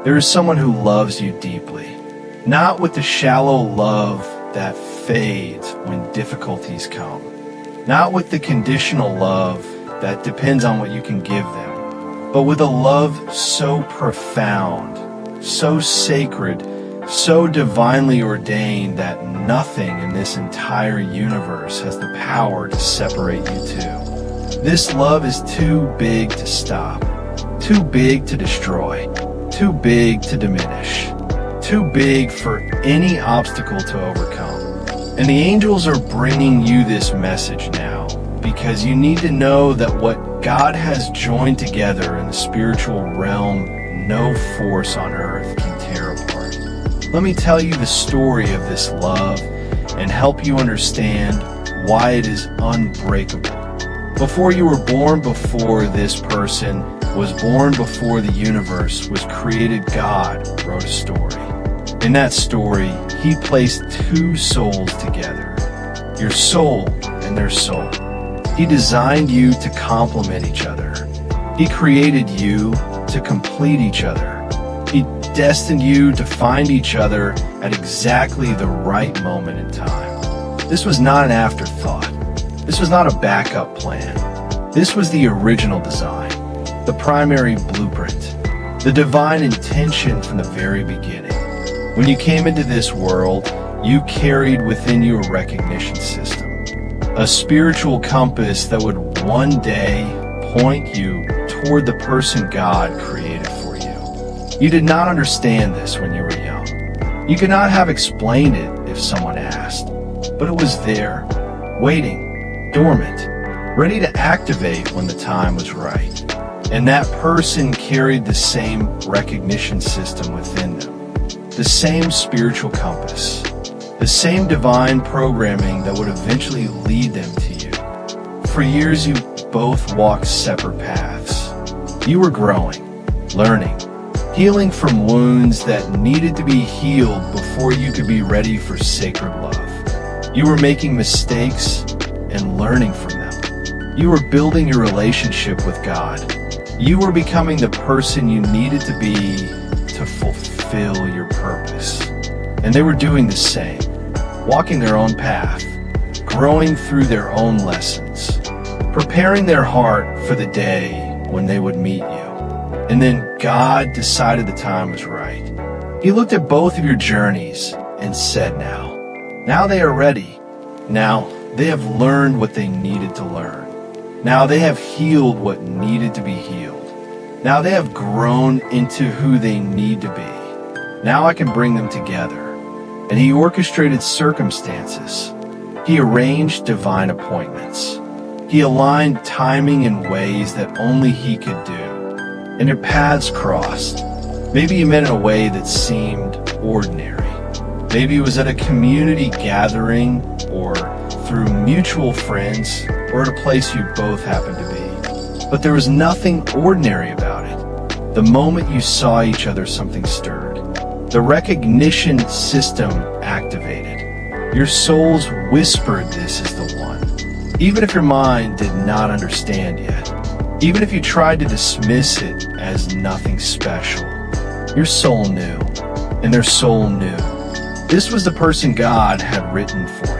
There is someone who loves you deeply, not with the shallow love that fades when difficulties come, not with the conditional love that depends on what you can give them, but with a love so profound, so sacred, so divinely ordained that nothing in this entire universe has the power to separate you two. This love is too big to stop, too big to destroy, too big to diminish, too big for any obstacle to overcome. And the angels are bringing you this message now because you need to know that what God has joined together in the spiritual realm, no force on earth can tear apart. Let me tell you the story of this love and help you understand why it is unbreakable. Before you were born, before this person was born, before the universe was created, God wrote a story. In that story, He placed two souls together, your soul and their soul. He designed you to complement each other. He created you to complete each other. He destined you to find each other at exactly the right moment in time. This was not an afterthought. This was not a backup plan. This was the original design, the primary blueprint, the divine intention from the very beginning. When you came into this world, you carried within you a recognition system, a spiritual compass that would one day point you toward the person God created for you. You did not understand this when you were young. You could not have explained it if someone asked, but it was there, waiting, dormant, ready to activate when the time was right. And that person carried the same recognition system within them. The same spiritual compass, the same divine programming that would eventually lead them to you. For years, you both walked separate paths. You were growing, learning, healing from wounds that needed to be healed before you could be ready for sacred love. You were making mistakes and learning from them. You were building your relationship with God. You were becoming the person you needed to be to fulfill your purpose. And they were doing the same, walking their own path, growing through their own lessons, preparing their heart for the day when they would meet you. And then God decided the time was right. He looked at both of your journeys and said, now they are ready. Now they have learned what they needed to learn. Now they have healed what needed to be healed. Now they have grown into who they need to be. Now I can bring them together. And He orchestrated circumstances. He arranged divine appointments. He aligned timing in ways that only He could do. And your paths crossed. Maybe you met in a way that seemed ordinary. Maybe it was at a community gathering or through mutual friends or at a place you both happened to be. But there was nothing ordinary about it. The moment you saw each other, something stirred. The recognition system activated. Your souls whispered this is the one. Even if your mind did not understand yet, even if you tried to dismiss it as nothing special, your soul knew, and their soul knew. This was the person God had written for you.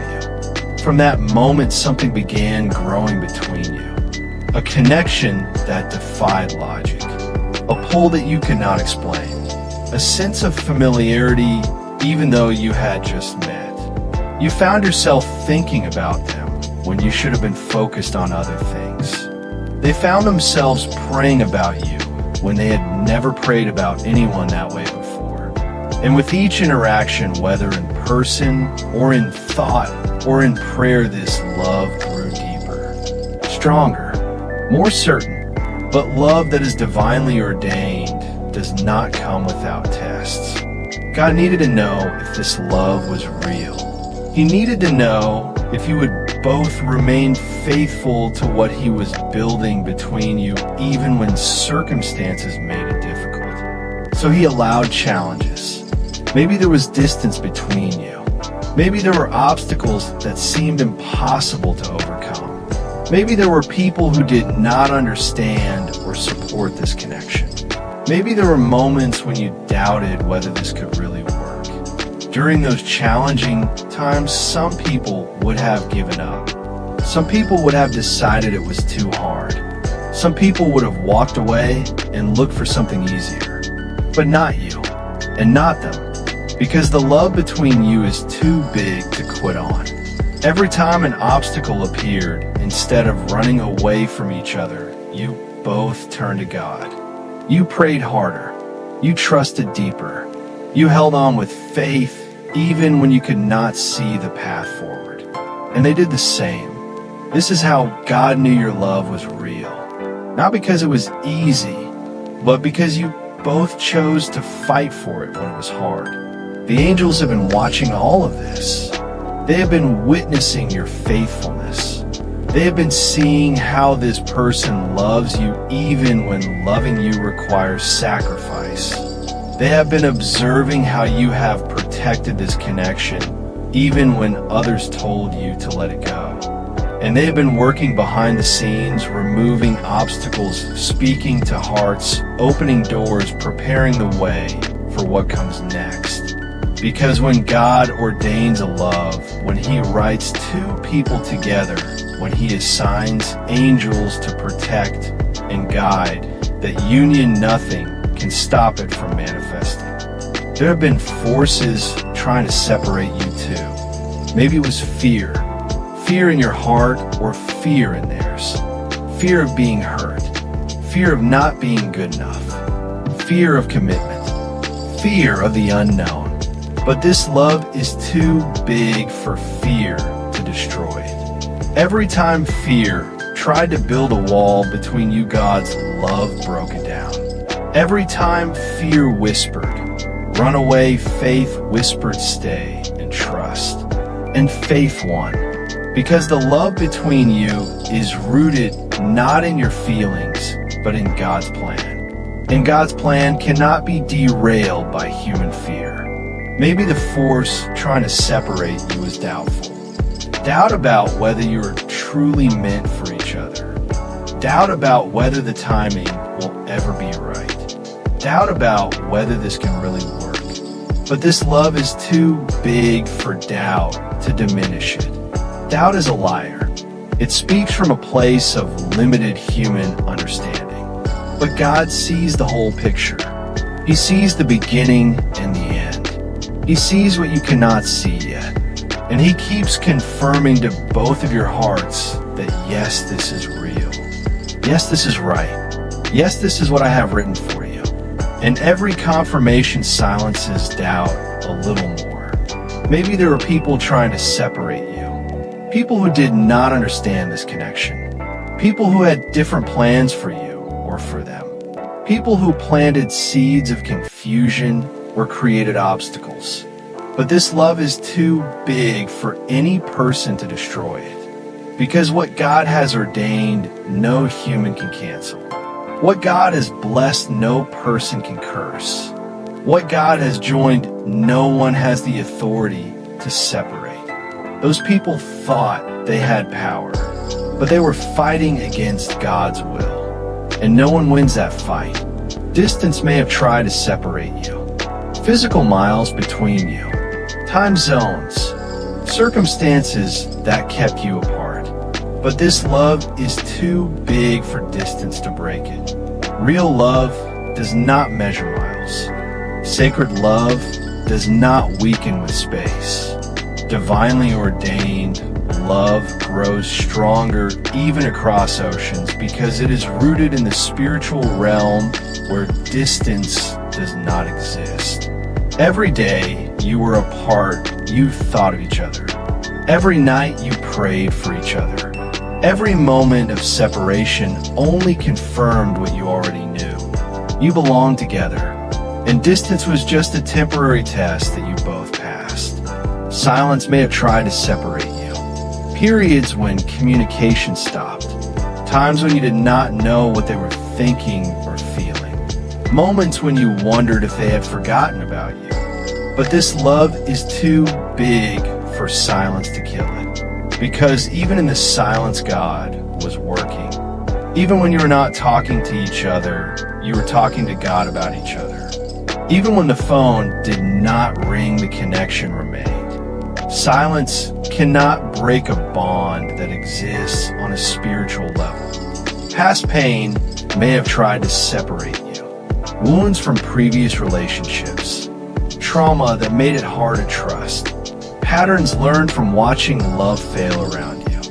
From that moment, something began growing between you. A connection that defied logic. A pull that you could not explain. A sense of familiarity even though you had just met. You found yourself thinking about them when you should have been focused on other things. They found themselves praying about you when they had never prayed about anyone that way before. And with each interaction, whether in person or in thought or in prayer, this love grew deeper, stronger, more certain. But love that is divinely ordained does not come without tests. God needed to know if this love was real. He needed to know if you would both remain faithful to what He was building between you, even when circumstances made it difficult. So He allowed challenges. Maybe there was distance between you. Maybe there were obstacles that seemed impossible to overcome. Maybe there were people who did not understand or support this connection. Maybe there were moments when you doubted whether this could really work. During those challenging times, some people would have given up. Some people would have decided it was too hard. Some people would have walked away and looked for something easier. But not you, and not them, because the love between you is too big to quit on. Every time an obstacle appeared, instead of running away from each other, you both turned to God. You prayed harder. You trusted deeper. You held on with faith even when you could not see the path forward. And they did the same. This is how God knew your love was real. Not because it was easy, but because you both chose to fight for it when it was hard. The angels have been watching all of this. They have been witnessing your faithfulness. They have been seeing how this person loves you even when loving you requires sacrifice. They have been observing how you have protected this connection even when others told you to let it go. And they have been working behind the scenes, removing obstacles, speaking to hearts, opening doors, preparing the way for what comes next. Because when God ordains a love, when He writes two people together, when He assigns angels to protect and guide, that union nothing can stop it from manifesting. There have been forces trying to separate you too. Maybe it was fear. Fear in your heart or fear in theirs. Fear of being hurt. Fear of not being good enough. Fear of commitment. Fear of the unknown. But this love is too big for fear to destroy it. Every time fear tried to build a wall between you, God's love broke it down. Every time fear whispered, run away, faith whispered, stay and trust. And faith won. Because the love between you is rooted not in your feelings, but in God's plan. And God's plan cannot be derailed by human fear. Maybe the force trying to separate you is doubtful. Doubt about whether you are truly meant for each other. Doubt about whether the timing will ever be right. Doubt about whether this can really work. But this love is too big for doubt to diminish it. Doubt is a liar. It speaks from a place of limited human understanding. But God sees the whole picture. He sees the beginning and the end. He sees what you cannot see yet. And He keeps confirming to both of your hearts that yes, this is real. Yes, this is right. Yes, this is what I have written for you. And every confirmation silences doubt a little more. Maybe there are people trying to separate you. People who did not understand this connection. People who had different plans for you or for them. People who planted seeds of confusion or created obstacles. But this love is too big for any person to destroy it. Because what God has ordained, no human can cancel. What God has blessed, no person can curse. What God has joined, no one has the authority to separate. Those people thought they had power, but they were fighting against God's will. And no one wins that fight. Distance may have tried to separate you. Physical miles between you. Time zones. Circumstances that kept you apart. But this love is too big for distance to break it. Real love does not measure miles. Sacred love does not weaken with space. Divinely ordained love grows stronger even across oceans because it is rooted in the spiritual realm where distance does not exist. Every day you were apart, you thought of each other. Every night you prayed for each other. Every moment of separation only confirmed what you already knew. You belonged together, and distance was just a temporary test that you both passed. Silence may have tried to separate you. Periods when communication stopped. Times when you did not know what they were thinking or feeling. Moments when you wondered if they had forgotten about you. But this love is too big for silence to kill it. Because even in the silence, God was working. Even when you were not talking to each other, you were talking to God about each other. Even when the phone did not ring, the connection remained. Silence cannot break a bond that exists on a spiritual level. Past pain may have tried to separate you. Wounds from previous relationships. Trauma that made it hard to trust. Patterns learned from watching love fail around you.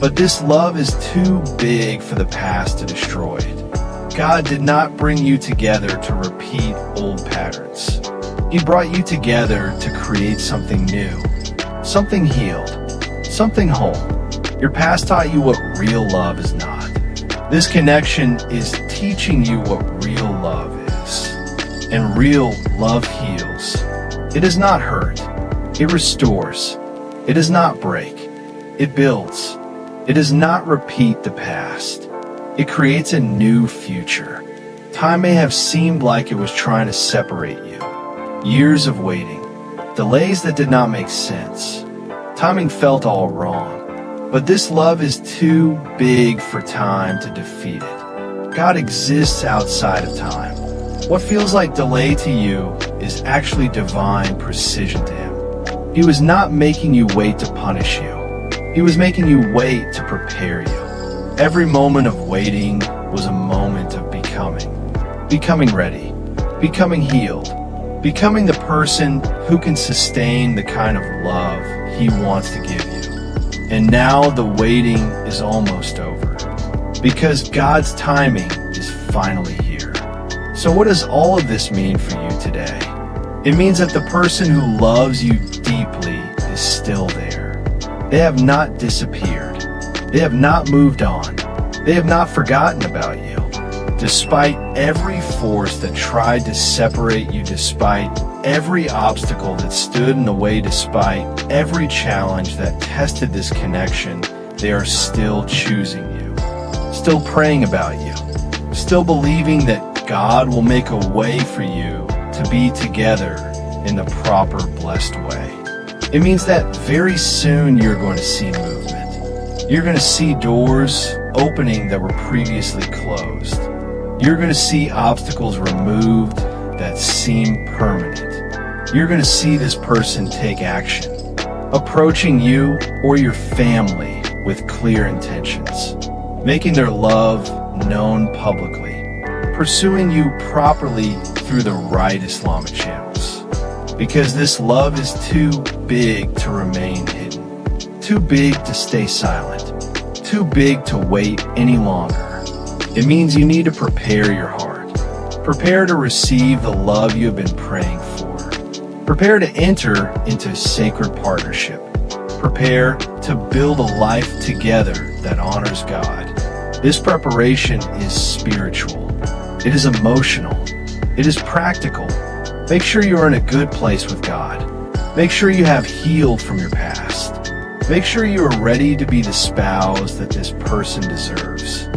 But this love is too big for the past to destroy it. God did not bring you together to repeat old patterns. He brought you together to create something new, something healed, something whole. Your past taught you what real love is not. This connection is teaching you what real love is. And real love heals. It does not hurt. It restores. It does not break. It builds. It does not repeat the past. It creates a new future. Time may have seemed like it was trying to separate you. Years of waiting. Delays that did not make sense. Timing felt all wrong. But this love is too big for time to defeat it. God exists outside of time. What feels like delay to you is actually divine precision to Him. He was not making you wait to punish you. He was making you wait to prepare you. Every moment of waiting was a moment of becoming ready, becoming healed, becoming the person who can sustain the kind of love He wants to give you. And now the waiting is almost over, because God's timing is finally here. So what does all of this mean for you today? It means that the person who loves you deeply is still there. They have not disappeared. They have not moved on. They have not forgotten about you. Despite every force that tried to separate you, despite every obstacle that stood in the way, despite every challenge that tested this connection, they are still choosing you, still praying about you, still believing that God will make a way for you to be together in the proper, blessed way. It means that very soon you're going to see movement. You're going to see doors opening that were previously closed. You're going to see obstacles removed that seem permanent. You're going to see this person take action, approaching you or your family with clear intentions, making their love known publicly, pursuing you properly through the right Islamic channels. Because this love is too big to remain hidden, too big to stay silent, too big to wait any longer. It means you need to prepare your heart. Prepare to receive the love you have been praying for. Prepare to enter into sacred partnership. Prepare to build a life together that honors God. This preparation is spiritual. It is emotional. It is practical. Make sure you are in a good place with God. Make sure you have healed from your past. Make sure you are ready to be the spouse that this person deserves.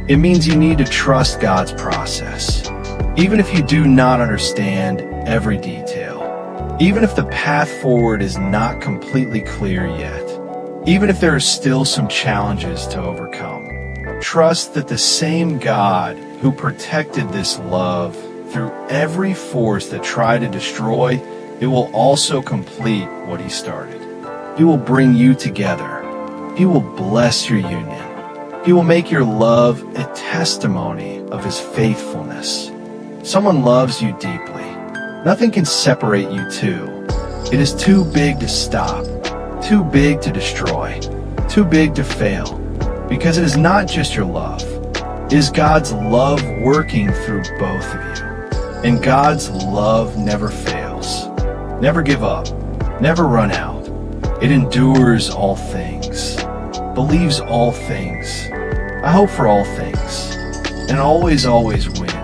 It means you need to trust God's process. Even if you do not understand every detail. Even if the path forward is not completely clear yet. Even if there are still some challenges to overcome. Trust that the same God who protected this love through every force that tried to destroy, it will also complete what He started. He will bring you together. He will bless your union. He will make your love a testimony of His faithfulness. Someone loves you deeply. Nothing can separate you two. It is too big to stop, too big to destroy, too big to fail, because it is not just your love. It is God's love working through both of you. And God's love never fails. Never give up. Never run out. It endures all things. Believes all things. I hope for all things. And always wins.